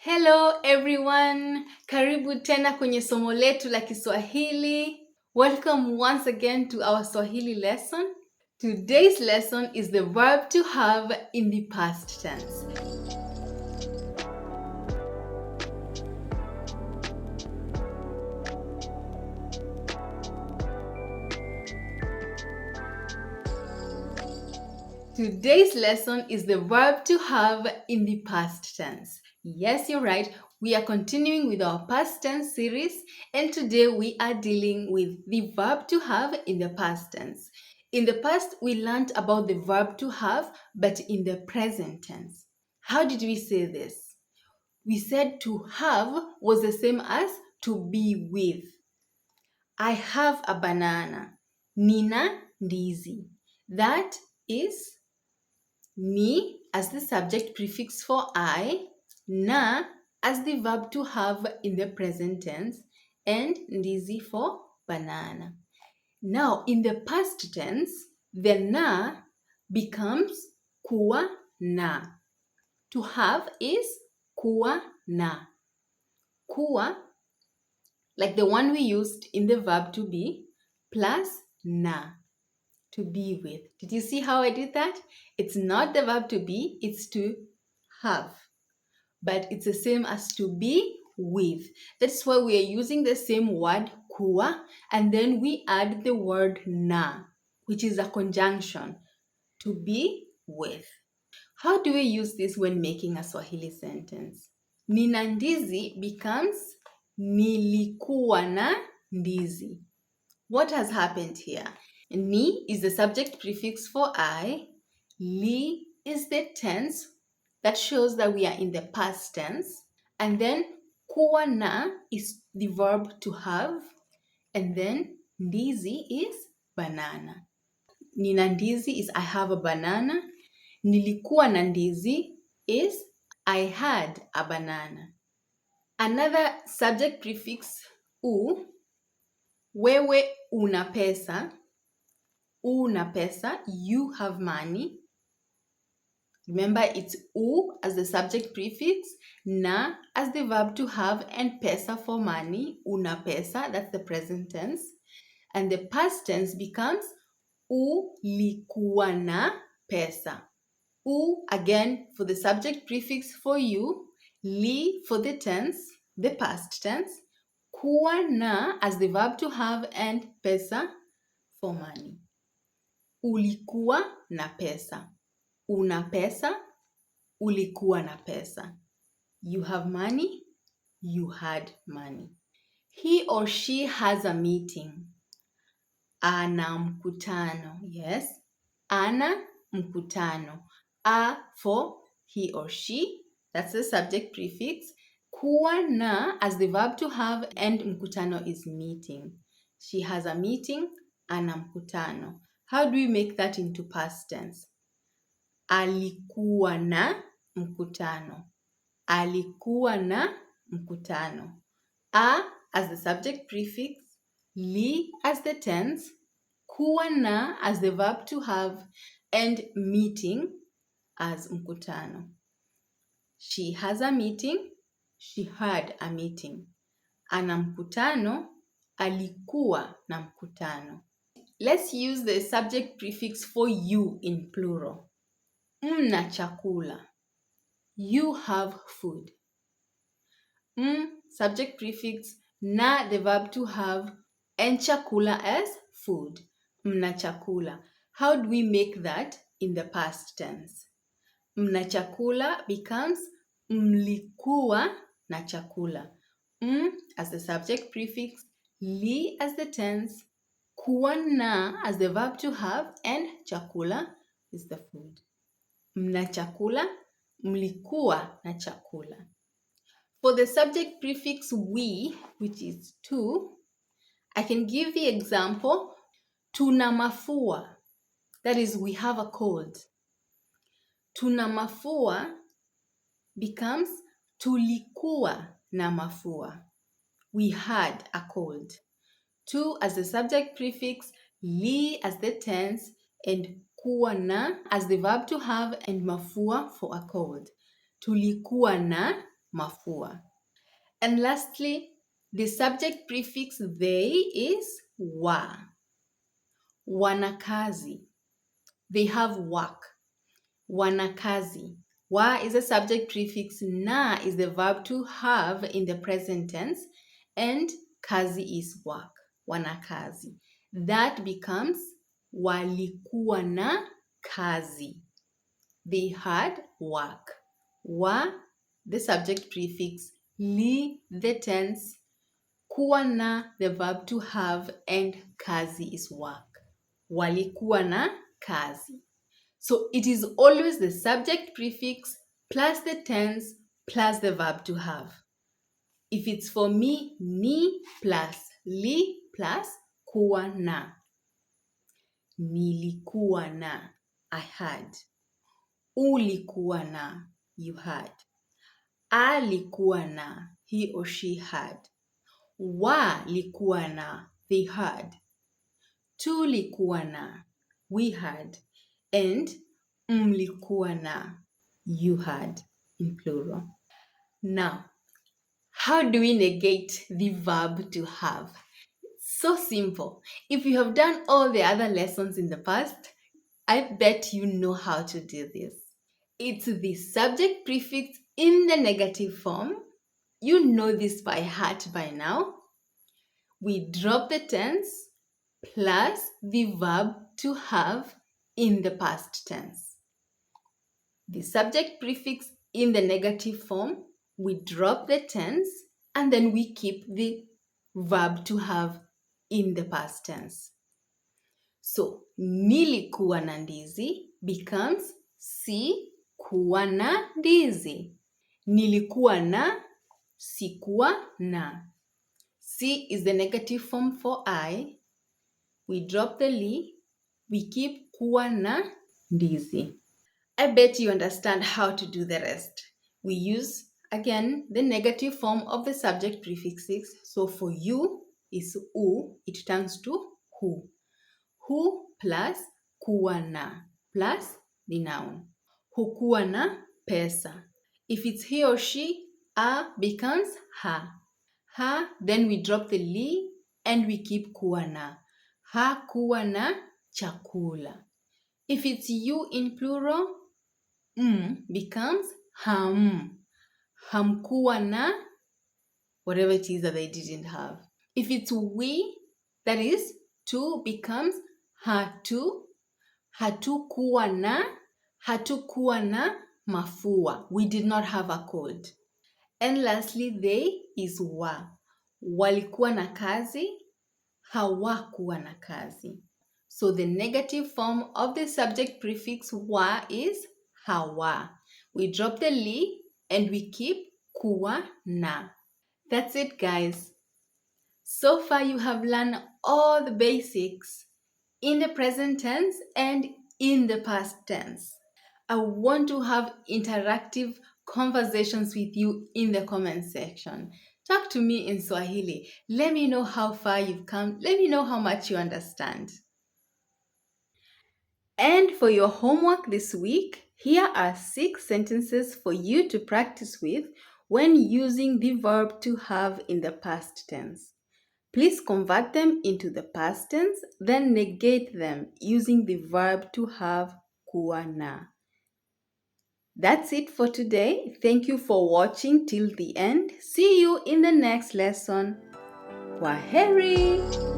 Hello everyone, karibu tena kwenye somo letu la Kiswahili. Welcome once again to our Swahili lesson. Today's lesson is the verb to have in the past tense. Today's lesson is the verb to have in the past tense. Yes, you're right. We are continuing with our past tense series, and today we are dealing with the verb to have in the past tense. In the past, we learned about the verb to have, but in the present tense. How did we say this? We said to have was the same as to be with. I have a banana. Nina ndizi. That is ni as the subject prefix for I, na as the verb to have in the present tense, and ndizi for banana. Now, in the past tense, the na becomes kuwa na. To have is kuwa na. Kuwa, like the one we used in the verb to be, plus na. To be with. Did you see how I did that? It's not the verb to be, it's to have. But it's the same as to be with. That's why we are using the same word kuwa, and then we add the word na, which is a conjunction. To be with. How do we use this when making a Swahili sentence? Nina ndizi becomes nilikuwa na ndizi. What has happened here? Ni is the subject prefix for I. Li is the tense that shows that we are in the past tense. And then kuwa na is the verb to have. And then ndizi is banana. Nina ndizi is I have a banana. Nilikuwa na ndizi is I had a banana. Another subject prefix u. Wewe una pesa. Una pesa, you have money. Remember, it's u as the subject prefix, na as the verb to have, and pesa for money. Una pesa, that's the present tense. And the past tense becomes ulikuwa na pesa. U again for the subject prefix for you, li for the tense, the past tense, kuwa na as the verb to have, and pesa for money. Ulikuwa na pesa. Una pesa. Ulikuwa na pesa. You have money. You had money. He or she has a meeting. Ana mkutano. Yes. Ana mkutano. A for he or she. That's the subject prefix. Kuwa na as the verb to have, and mkutano is meeting. She has a meeting. Ana mkutano. How do we make that into past tense? Alikuwa na mkutano. Alikuwa na mkutano. A as the subject prefix, li as the tense, kuwa na as the verb to have, and meeting as mkutano. She has a meeting. She had a meeting. Ana mkutano. Alikuwa na mkutano. Let's use the subject prefix for you in plural. Mna chakula. You have food. Subject prefix, na the verb to have, and chakula as food. Mna chakula. How do we make that in the past tense? Mna chakula becomes mlikuwa na chakula. As the subject prefix, li as the tense, kuwa na as the verb to have, and chakula is the food. Mna chakula, mlikuwa na chakula. For the subject prefix we, which is tu, I can give the example, tuna mafua. That is, we have a cold. Tuna mafua becomes tulikuwa na mafua. We had a cold. Tu as the subject prefix, li as the tense, and kuwa na as the verb to have, and mafua for a cold. Tulikuwa na mafua. And lastly, the subject prefix they is wa. Wanakazi. They have work. Wanakazi. Wa is a subject prefix. Na is the verb to have in the present tense. And kazi is work. Wanakazi. That becomes walikuwa na kazi. They had work. Wa, the subject prefix. Li, the tense. Kuwa na, the verb to have. And kazi is work. Walikuwa na kazi. So it is always the subject prefix plus the tense plus the verb to have. If it's for me, ni plus li plus kuwa na. Nilikuwa na, I had. Ulikuwa na, you had. Alikuwa na, he or she had. Walikuwa na, they had. Tulikuwa na, we had. And mlikuwa na, you had, in plural. Now, how do we negate the verb to have? So simple. If you have done all the other lessons in the past, I bet you know how to do this. It's the subject prefix in the negative form. You know this by heart by now. We drop the tense plus the verb to have in the past tense. The subject prefix in the negative form, we drop the tense and then we keep the verb to have in the past tense. So, nilikuwa na ndizi becomes sikuwa na ndizi. Nilikuwa na, sikuwa na. Si is the negative form for I. We drop the li, we keep kuwa na ndizi. I bet you understand how to do the rest. We use, again, the negative form of the subject prefixes. So for you is u, it turns to hu. Hu plus kuwa na plus the noun. Hukuwa na pesa. If it's he or she, a becomes ha. Ha, then we drop the li and we keep kuwa na. Hakuwa na chakula. If it's you in plural, becomes ham. Hamkuwa na whatever it is that they didn't have. If it's we, that is, two becomes hatu. Hatukuwa na mafua. We did not have a cold. And lastly, they is wa. Walikuwa na kazi, hawakuwa na kazi. So the negative form of the subject prefix wa is hawa. We drop the li and we keep kuwa na. That's it, guys. So far you have learned all the basics in the present tense and in the past tense. I want to have interactive conversations with you in the comment section. Talk to me in Swahili. Let me know how far you've come. Let me know how much you understand. And for your homework this week, here are 6 sentences for you to practice with when using the verb to have in the past tense. Please convert them into the past tense, then negate them using the verb to have kuwa na. That's it for today. Thank you for watching till the end. See you in the next lesson. Kwaheri!